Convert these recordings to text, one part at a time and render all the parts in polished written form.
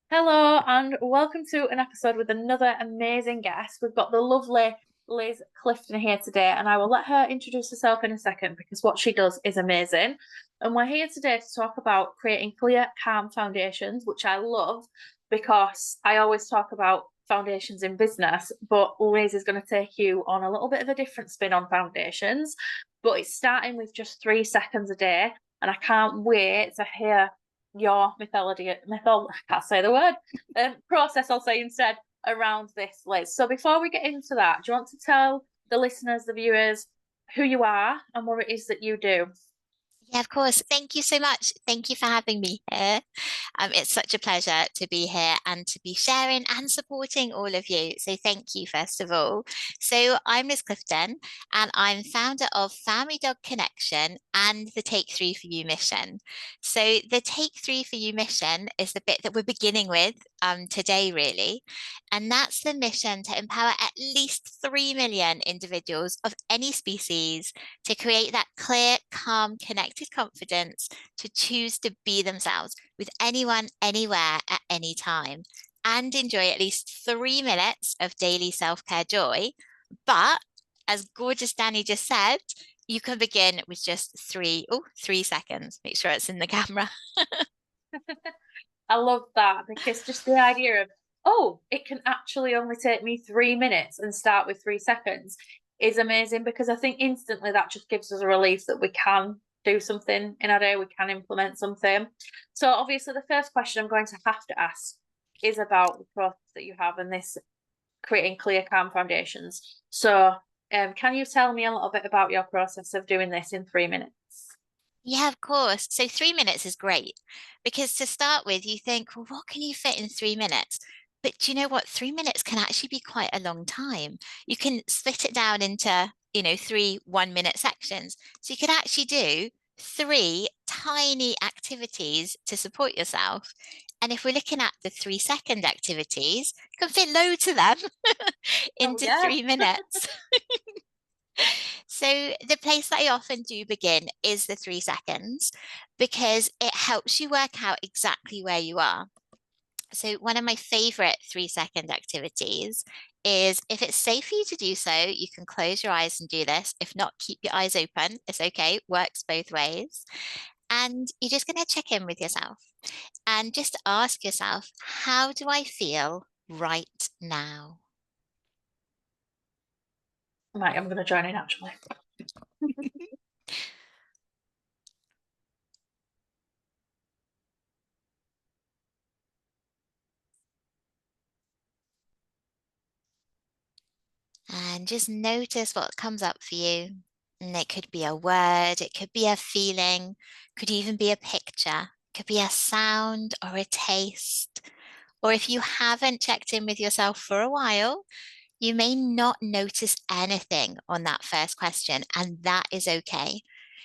Hello, and welcome to an episode with another amazing guest. We've got the lovely Liz Clifton here today, and I will let her introduce herself in a second because what she does is amazing. And we're here today to talk about creating clear, calm foundations, which I love because I always talk about foundations in business, but Liz is going to take you on a little bit of a different spin on foundations. But it's starting with just 3 seconds a day, and I can't wait to hear your I can't say the word, process, I'll say instead, around this, Liz. So before we get into that, do you want to tell the listeners, the viewers, who you are and what it is that you do? Yeah, of course. Thank you so much. Thank you for having me here. It's such a pleasure to be here and to be sharing and supporting all of you. So thank you, first of all. So I'm Miss Clifton, and I'm founder of Family Dog Connection and the Take Three for You mission. So the Take Three for You mission is the bit that we're beginning with today, really. And that's the mission to empower at least 3 million individuals of any species to create that clear, calm, connected confidence to choose to be themselves with anyone, anywhere, at any time, and enjoy at least 3 minutes of daily self care joy. But as gorgeous Danny just said, you can begin with just 3 seconds. Make sure it's in the camera. I love that because just the idea of, oh, it can actually only take me 3 minutes and start with 3 seconds is amazing because I think instantly that just gives us a relief that we can do something in our day, we can implement something. So, obviously, the first question I'm going to have to ask is about the process that you have and this creating clear, calm foundations. So, can you tell me a little bit about your process of doing this in 3 minutes? Yeah, of course. So 3 minutes is great because to start with, you think, well, what can you fit in 3 minutes? But do you know what? 3 minutes can actually be quite a long time. You can split it down into, three 1 minute sections. So you could actually do three tiny activities to support yourself. And if we're looking at the 3 second activities, you can fit loads of them Oh, into yeah. 3 minutes. So the place that I often do begin is the 3 seconds because it helps you work out exactly where you are. So one of my favorite 3 second activities is if it's safe for you to do so, you can close your eyes and do this. If not, keep your eyes open. It's okay. Works both ways. And you're just going to check in with yourself and just ask yourself, how do I feel right now? Right, I'm going to join in actually. And just notice what comes up for you. And it could be a word, it could be a feeling, could even be a picture, could be a sound or a taste. Or if you haven't checked in with yourself for a while, you may not notice anything on that first question, and that is okay.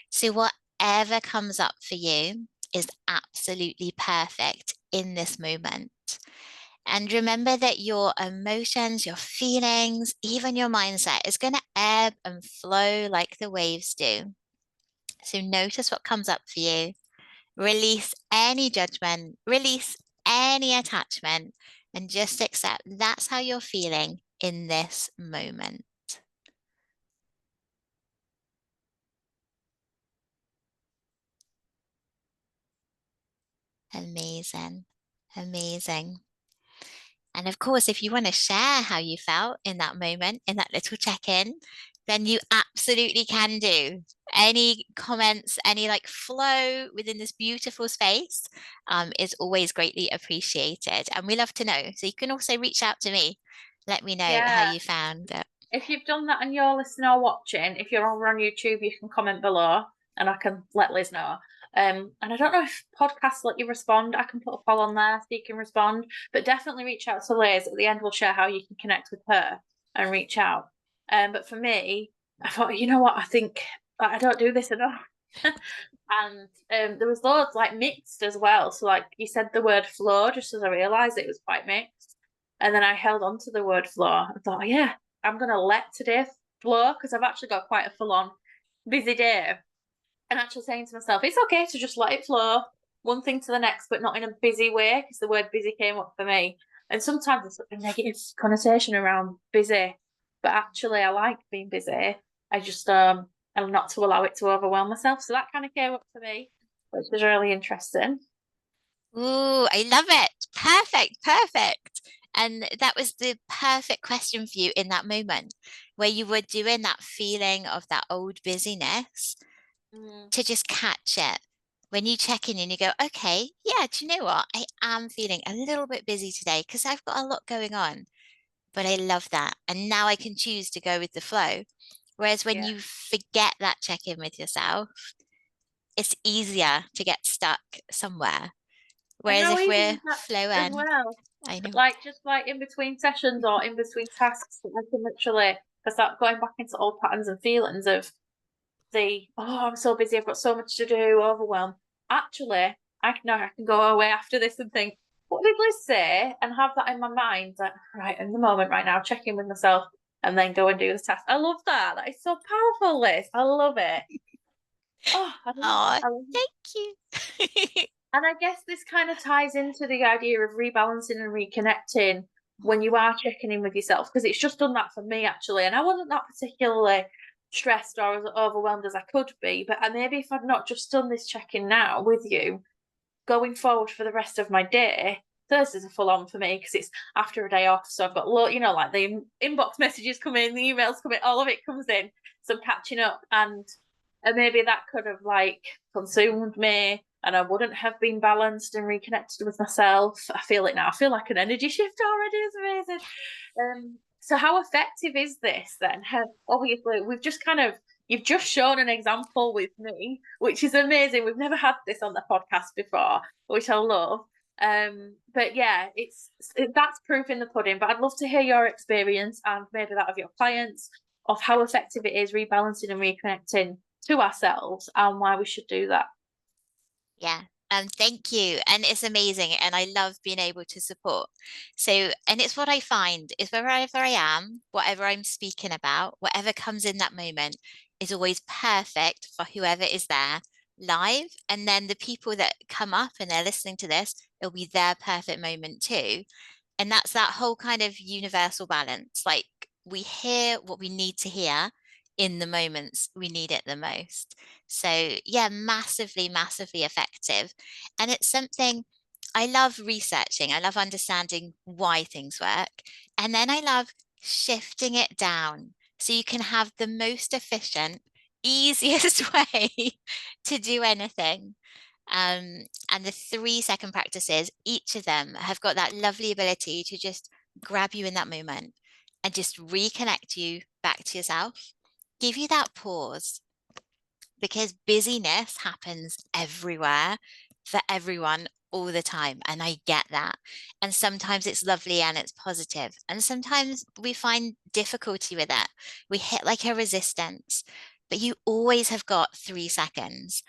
So, whatever comes up for you is absolutely perfect in this moment. And remember that your emotions, your feelings, even your mindset is going to ebb and flow like the waves do. So notice what comes up for you. Release any judgment, release any attachment, and just accept that's how you're feeling in this moment. Amazing. Amazing. And of course, if you want to share how you felt in that moment, in that little check in, then you absolutely can do. Any comments, any like flow within this beautiful space is always greatly appreciated. And we love to know. So you can also reach out to me. Let me know how Yeah. you found it. If you've done that and you're listening or watching, if you're over on YouTube, you can comment below and I can let Liz know. And I don't know if podcasts let you respond. I can put a poll on there so you can respond, but definitely reach out to Liz. At the end, we'll share how you can connect with her and reach out. But for me, I thought, you know what? I think I don't do this enough. And there was loads like mixed as well. So like you said the word flow, just as I realised it was quite mixed. And then I held on to the word flow and thought, oh, yeah, I'm going to let today flow because I've actually got quite a full on busy day. And actually saying to myself, it's okay to just let it flow. one thing to the next, but not in a busy way, because the word busy came up for me. And sometimes there's such a negative connotation around busy, but actually I like being busy. I just and not to allow it to overwhelm myself. So that kind of came up for me, which was really interesting. Ooh, I love it. Perfect, perfect. And that was the perfect question for you in that moment where you were doing that feeling of that old busyness Mm, to just catch it. When you check in and you go, okay, yeah, do you know what? I am feeling a little bit busy today because I've got a lot going on, but I love that. And now I can choose to go with the flow. Whereas when yeah. you forget that check in with yourself, it's easier to get stuck somewhere. And Whereas how if easy we're is that as flowing, well? I know. Like just like in between sessions or in between tasks, I can literally start going back into old patterns and feelings of I'm so busy, I've got so much to do, overwhelmed. Actually, I can go away after this and think, what did Liz say? And have that in my mind, like, right, in the moment right now, check in with myself and then go and do the task. I love that. That is so powerful, Liz. I love it. Oh, I love it. Oh, I love it. thank you. And I guess this kind of ties into the idea of rebalancing and reconnecting when you are checking in with yourself, because it's just done that for me actually. And I wasn't that particularly stressed or as overwhelmed as I could be. But maybe if I'd not just done this check in now with you, going forward for the rest of my day, Thursdays are full on for me because it's after a day off. So I've got, like the inbox messages come in, the emails come in, all of it comes in. So I'm catching up, and maybe that could have like consumed me and I wouldn't have been balanced and reconnected with myself. I feel it now. I feel like an energy shift already. It's amazing. So how effective is this then? Obviously, you've just shown an example with me, which is amazing. We've never had this on the podcast before, which I love. But yeah, that's proof in the pudding. But I'd love to hear your experience and maybe that of your clients of how effective it is rebalancing and reconnecting to ourselves and why we should do that. Yeah. Thank you. And it's amazing. And I love being able to support. So, and it's what I find is wherever I am, whatever I'm speaking about, whatever comes in that moment is always perfect for whoever is there live. And then the people that come up and they're listening to this, it'll be their perfect moment too. And that's that whole kind of universal balance. Like we hear what we need to hear in the moments we need it the most. So, yeah, massively, massively effective. And it's something I love researching. I love understanding why things work. And then I love shifting it down so you can have the most efficient, easiest way to do anything. And the 3 second practices, each of them have got that lovely ability to just grab you in that moment and just reconnect you back to yourself, give you that pause because busyness happens everywhere for everyone all the time. And I get that. And sometimes it's lovely and it's positive. And sometimes we find difficulty with it. We hit like a resistance, but you always have got 3 seconds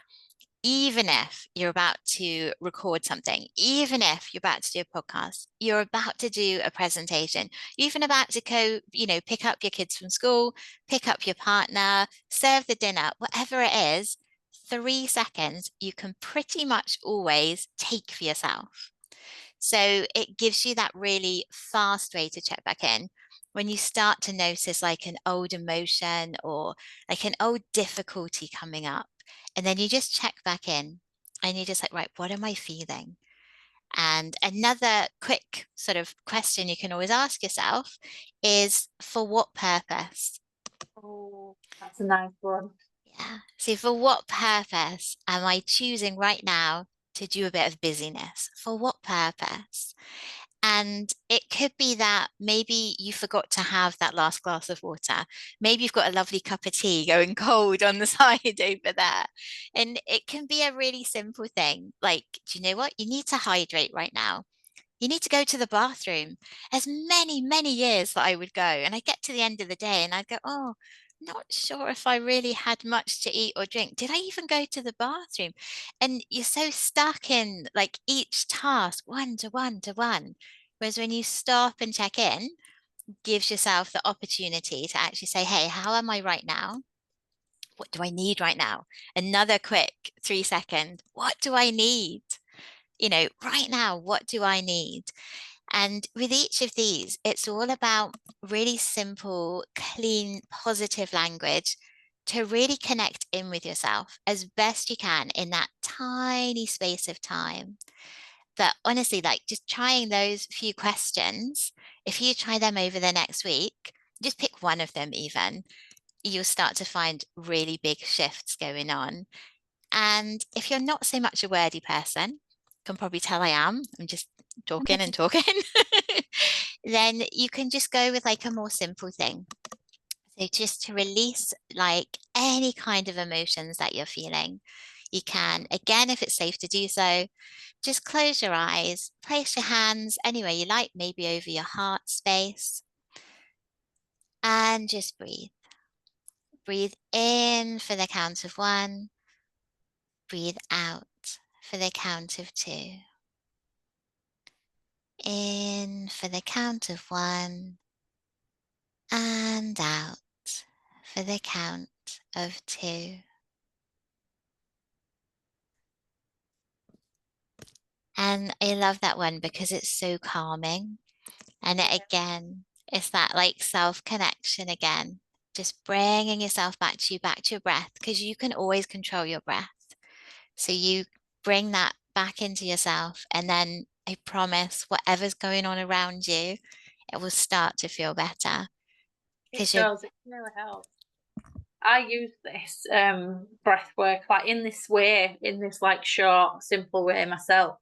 even if you're about to record something, even if you're about to do a podcast, you're about to do a presentation, you're even about to go, pick up your kids from school, pick up your partner, serve the dinner, whatever it is, 3 seconds you can pretty much always take for yourself. So it gives you that really fast way to check back in. When you start to notice like an old emotion or like an old difficulty coming up, and then you just check back in and you're just like, right, what am I feeling? And another quick sort of question you can always ask yourself is for what purpose? Oh, that's a nice one. Yeah. So for what purpose am I choosing right now to do a bit of busyness? For what purpose? And it could be that maybe you forgot to have that last glass of water. Maybe you've got a lovely cup of tea going cold on the side over there. And it can be a really simple thing. Like, do you know what? You need to hydrate right now. You need to go to the bathroom. There's many, many years that I would go, and I get to the end of the day and I'd go, oh, not sure if I really had much to eat or drink. Did I even go to the bathroom? And you're so stuck in like each task, one to one to one. Whereas when you stop and check in, gives yourself the opportunity to actually say, hey, how am I right now? What do I need right now? Another quick 3 second, what do I need? right now, what do I need? And with each of these, it's all about really simple, clean, positive language to really connect in with yourself as best you can in that tiny space of time. But honestly, like just trying those few questions, if you try them over the next week, just pick one of them even, you'll start to find really big shifts going on. And if you're not so much a wordy person, you can probably tell I am, I'm just talking and talking, then you can just go with like a more simple thing. So just to release like any kind of emotions that you're feeling, you can, again, if it's safe to do so, just close your eyes, place your hands anywhere you like, maybe over your heart space, and just breathe. Breathe in for the count of 1, breathe out for the count of 2. In for the count of 1, and out for the count of 2. And I love that one because it's so calming. And again, it's that like self connection again, just bringing yourself back to your breath, because you can always control your breath. So you bring that back into yourself, and then I promise whatever's going on around you, it will start to feel better It because you're, does. It really helps. I use this breath work like in this way, in this like short, simple way myself.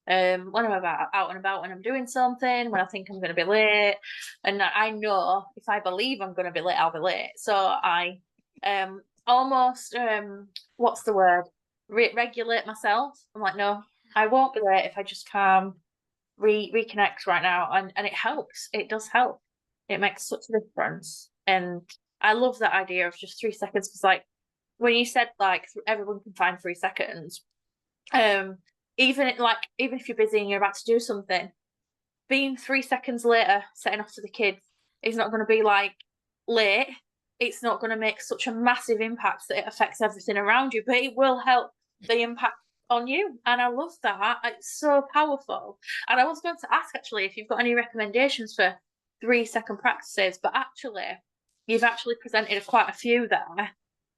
When I'm out and about, when I'm doing something, when I think I'm going to be late, and I know if I believe I'm going to be late, I'll be late. So I almost what's the word? Regulate myself. I'm like, no, I won't be late if I just calm, reconnect right now, and it helps. It does help. It makes such a difference, and I love that idea of just 3 seconds, because like when you said like everyone can find 3 seconds, um, even if you're busy and you're about to do something, being 3 seconds later setting off to the kids is not going to be like late. It's not going to make such a massive impact that it affects everything around you, but it will help the impact on you. And I love that. It's so powerful. And I was going to ask actually if you've got any recommendations for 3 second practices, but actually you've actually presented quite a few there. I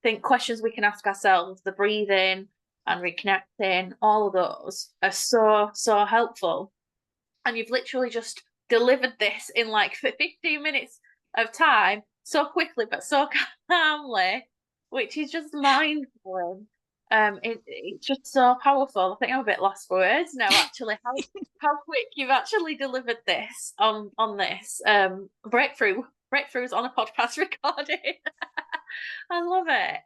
think questions we can ask ourselves, the breathing and reconnecting, all of those are so helpful. And you've literally just delivered this in like 15 minutes of time, so quickly but so calmly, which is just mind blowing. It's just so powerful. I think I'm a bit lost for words now. Actually, how quick you've actually delivered this on this breakthroughs on a podcast recording. I love it.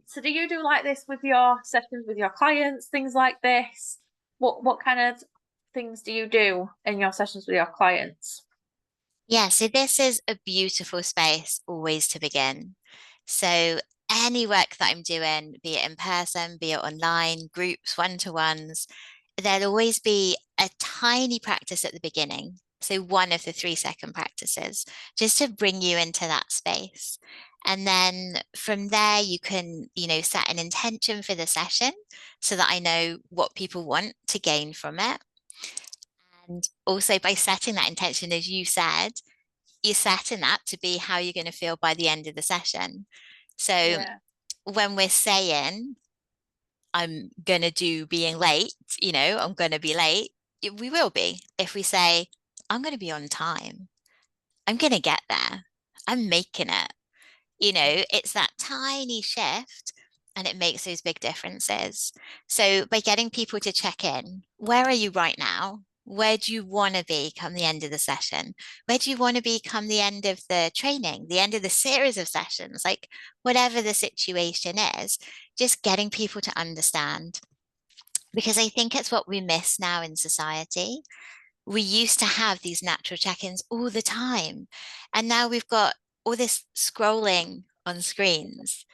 So do you do like this with your sessions with your clients, things like this? What kind of things do you do in your sessions with your clients? yeah, so this is a beautiful space always to begin. So any work that I'm doing, be it in person, be it online, groups, one-to-ones, there'll always be a tiny practice at the beginning. So one of the 3 second practices, just to bring you into that space. And then from there, you can, set an intention for the session so that I know what people want to gain from it. And also by setting that intention, as you said, you're setting that to be how you're going to feel by the end of the session. So Yeah, when we're saying, I'm going to do being late, I'm going to be late, we will be. If we say, I'm going to be on time, I'm going to get there, I'm making it, it's that tiny shift and it makes those big differences. So by getting people to check in, where are you right now? Where do you want to be come the end of the session? Where do you want to be come the end of the training, the end of the series of sessions? Like whatever the situation is, just getting people to understand. Because I think it's what we miss now in society. We used to have these natural check-ins all the time. And now we've got all this scrolling on screens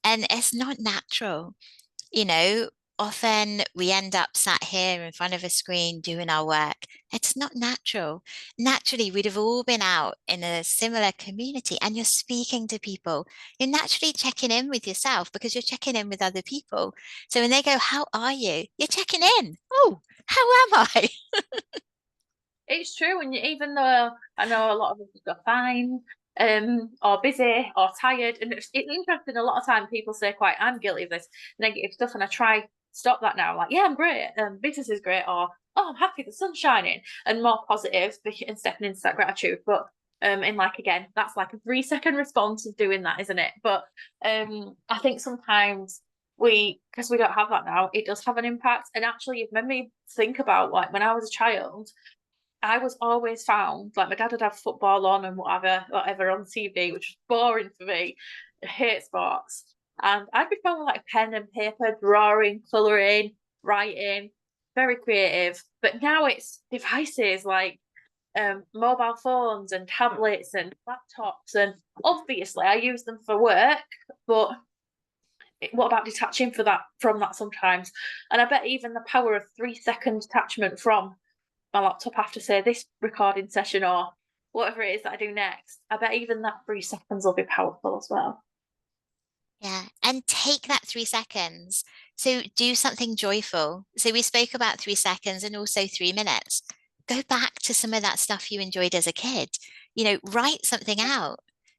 and it's not natural. You know, often we end up sat here in front of a screen doing our work. It's not natural. Naturally, we'd have all been out in a similar community and you're speaking to people. You're naturally checking in with yourself because you're checking in with other people. So when they go, "How are you?" You're checking in. Oh, how am I? It's true, and even though I know a lot of us are fine, or busy or tired, and it's interesting. A lot of time people say, "Quite, I'm guilty of this negative stuff," and I try stop that now. I'm like, yeah, I'm great. Business is great, or oh, I'm happy, the sun's shining, and more positive and stepping into that gratitude. But in like again, that's like a 3 second response of doing that, isn't it? But I think sometimes because we don't have that now, it does have an impact. And actually, you've made me think about like when I was a child. I was always found like my dad would have football on and whatever on TV, which was boring for me. I hate sports. And I'd be found with like pen and paper, drawing, colouring, writing, very creative. But now it's devices like mobile phones and tablets and laptops. And obviously I use them for work, but what about detaching from that sometimes? And I bet even the power of 3 second detachment from my laptop after say this recording session or whatever it is that I do next, I bet even that 3 seconds will be powerful as well. Yeah, and take that 3 seconds. So do something joyful. So we spoke about 3 seconds and also 3 minutes. Go back to some of that stuff you enjoyed as a kid. Write something out.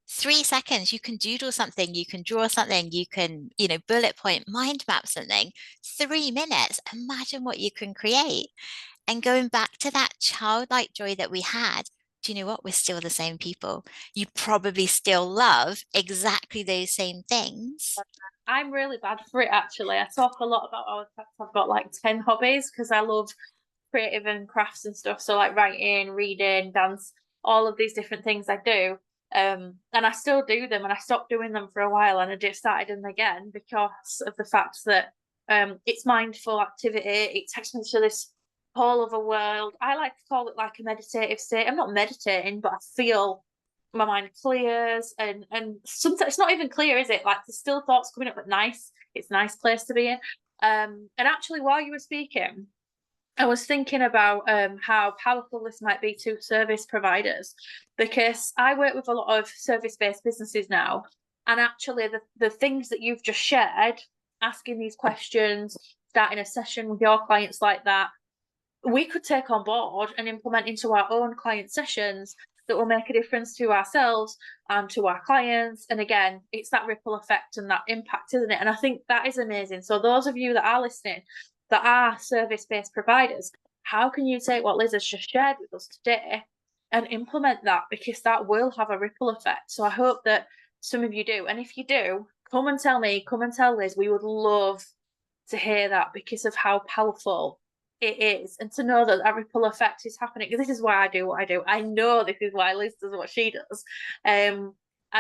3 seconds, you can doodle something, you can draw something, you can, bullet point, mind map something. 3 minutes, imagine what you can create. And going back to that childlike joy that we had, do you know what? We're still the same people. You probably still love exactly those same things. I'm really bad for it actually. I talk a lot about I've got like 10 hobbies because I love creative and crafts and stuff. So like writing, reading, dance, all of these different things I do. And I still do them, and I stopped doing them for a while, and I just started them again because of the fact that it's mindful activity. It takes me to this whole other world. I like to call it like a meditative state. I'm not meditating, but I feel my mind clears, and sometimes it's not even clear, is it? Like there's still thoughts coming up, but nice. It's a nice place to be in. And actually, while you were speaking, I was thinking about how powerful this might be to service providers because I work with a lot of service-based businesses now, and actually the things that you've just shared, asking these questions, starting a session with your clients like that, we could take on board and implement into our own client sessions that will make a difference to ourselves and to our clients. And again, it's that ripple effect and that impact, isn't it? And I think that is amazing. So those of you that are listening, that are service-based providers, how can you take what Liz has just shared with us today and implement that? Because that will have a ripple effect. So I hope that some of you do. And if you do, come and tell me, come and tell Liz. We would love to hear that because of how powerful it is, and to know that that ripple effect is happening. Because this is why I do what I do. I know this is why Liz does what she does. And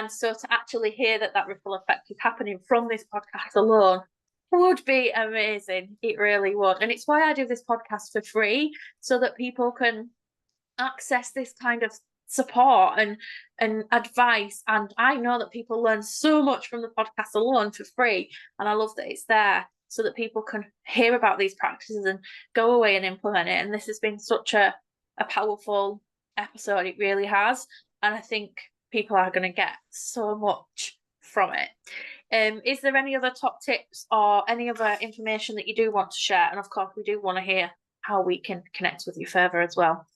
so to actually hear that that ripple effect is happening from this podcast alone would be amazing. It really would. And it's why I do this podcast for free, so that people can access this kind of support and advice. And I know that people learn so much from the podcast alone for free, and I love that it's there so that people can hear about these practices and go away and implement it. And this has been such a powerful episode. It really has. And I think people are going to get so much from it. Is there any other top tips or any other information that you do want to share? And of course, we do want to hear how we can connect with you further as well.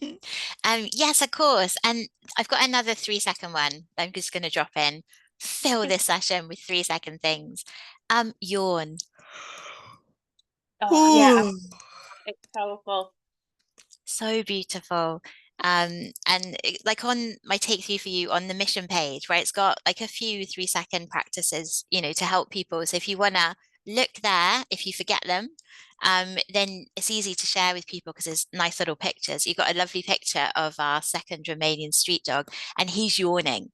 Yes, of course. And I've got another 3 second one. I'm just going to drop in. Fill this session with 3 second things. Yawn. Oh yeah, it's powerful. So beautiful. And like on my take through for you on the mission page, where it's got like a few 3 second practices, to help people. So if you want to look there, if you forget them, then it's easy to share with people because there's nice little pictures. You've got a lovely picture of our second Romanian street dog, and he's yawning.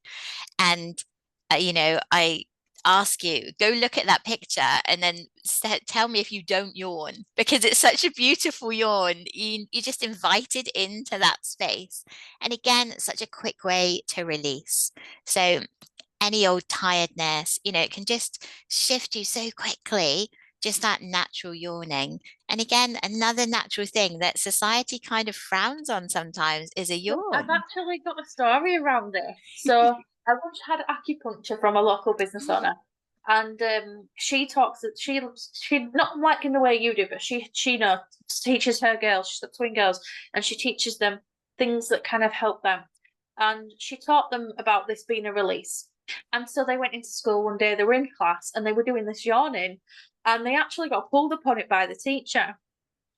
And I ask you, go look at that picture and then tell me if you don't yawn, because it's such a beautiful yawn. You're just invited into that space. And again, it's such a quick way to release. So any old tiredness, it can just shift you so quickly just that natural yawning. And again, another natural thing that society kind of frowns on sometimes is a So I've yawn. actually got a story around this. So I once had acupuncture from a local business owner, and she talks. She not like in the way you do, but she knows teaches her girls. She's got twin girls, and she teaches them things that kind of help them. And she taught them about this being a release. And so they went into school one day. They were in class, and they were doing this yawning, and they actually got pulled upon it by the teacher.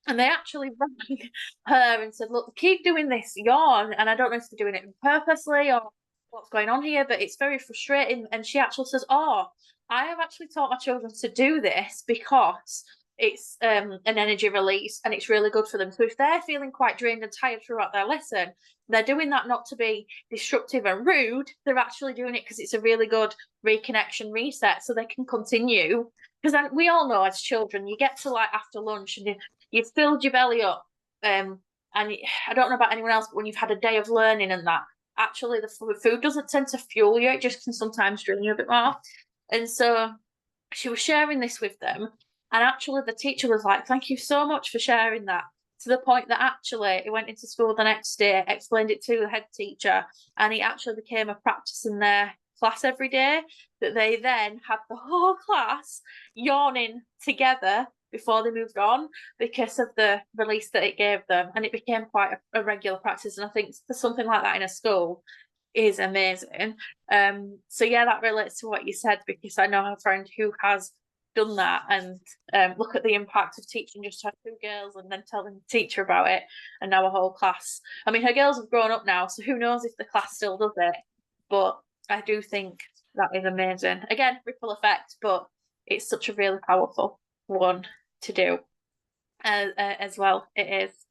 And they actually rang her and said, "Look, keep doing this yawn, and I don't know if they're doing it purposely or what's going on here, but it's very frustrating." And she actually says, "Oh, I have actually taught my children to do this because it's an energy release and it's really good for them. So if they're feeling quite drained and tired throughout their lesson, they're doing that not to be disruptive and rude. They're actually doing it because it's a really good reconnection reset, so they can continue." Because we all know as children, you get to like after lunch and you've filled your belly up. And I don't know about anyone else, but when you've had a day of learning and that, actually the food doesn't tend to fuel you. It just can sometimes drain you a bit more. And so she was sharing this with them. And actually the teacher was like, "Thank you so much for sharing that." To the point that actually it went into school the next day, explained it to the head teacher, and it actually became a practice in their class every day, that they then had the whole class yawning together before they moved on because of the release that it gave them. And it became quite a regular practice. And I think for something like that in a school is amazing. So yeah, that relates to what you said, because I know a friend who has done that, and look at the impact of teaching just her two girls and then telling the teacher about it, and now a whole class. I mean, her girls have grown up now, so who knows if the class still does it, but I do think that is amazing. Again, ripple effect, but it's such a really powerful one to do as well. It is.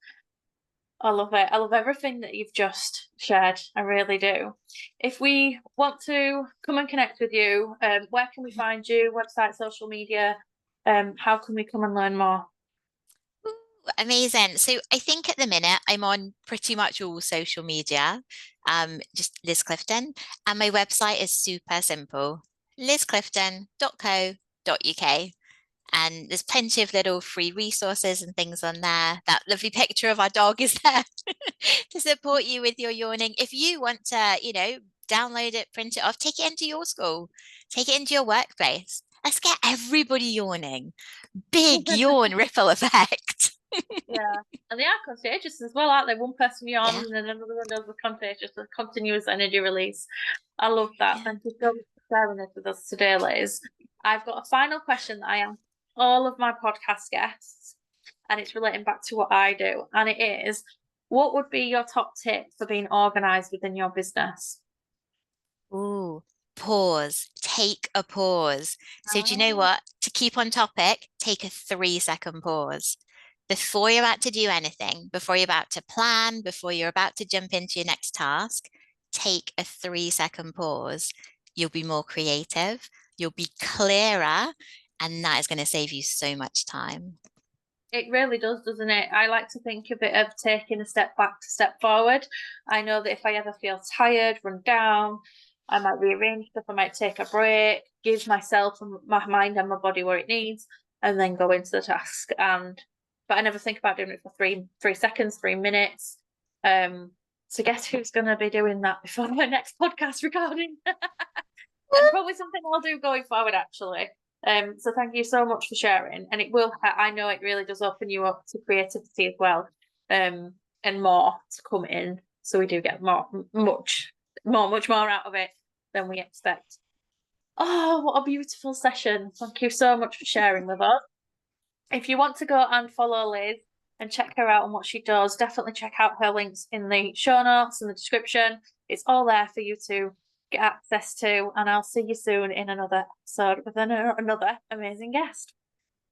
I love it. I love everything that you've just shared. I really do. If we want to come and connect with you, where can we find you? Website, social media? How can we come and learn more? Ooh, amazing. So I think at the minute I'm on pretty much all social media, just Liz Clifton, and my website is super simple, lizclifton.co.uk. And there's plenty of little free resources and things on there. That lovely picture of our dog is there to support you with your yawning. If you want to, download it, print it off, take it into your school, take it into your workplace. Let's get everybody yawning. Big yawn ripple effect. Yeah, and they are contagious as well, aren't they? One person yawns Yeah. and then another one does the contagious, a continuous energy release. I love that. Yeah. Thank you so much for sharing this with us today, Liz. I've got a final question that I ask all of my podcast guests, and it's relating back to what I do. And it is, what would be your top tip for being organized within your business? Ooh, pause. Take a pause. So, do you know Oh, what? To keep on topic, take a 3-second pause. Before you're about to do anything, before you're about to plan, before you're about to jump into your next task, take a 3-second pause. You'll be more creative, you'll be clearer, and that is going to save you so much time. it really does, doesn't it? I like to think of it of taking a step back to step forward. I know that if I ever feel tired, run down, I might rearrange stuff, I might take a break, give myself and my mind and my body what it needs, and then go into the task. But I never think about doing it for three seconds, 3 minutes. So guess who's gonna be doing that before my next podcast recording? And probably something I'll do going forward, actually. So thank you so much for sharing, and it will. I know it really does open you up to creativity as well, and more to come in. So we do get much more out of it than we expect. Oh, what a beautiful session! Thank you so much for sharing with us. If you want to go and follow Liz and check her out and what she does, definitely check out her links in the show notes and the description. It's all there for you to get access to. And I'll see you soon in another episode with another amazing guest.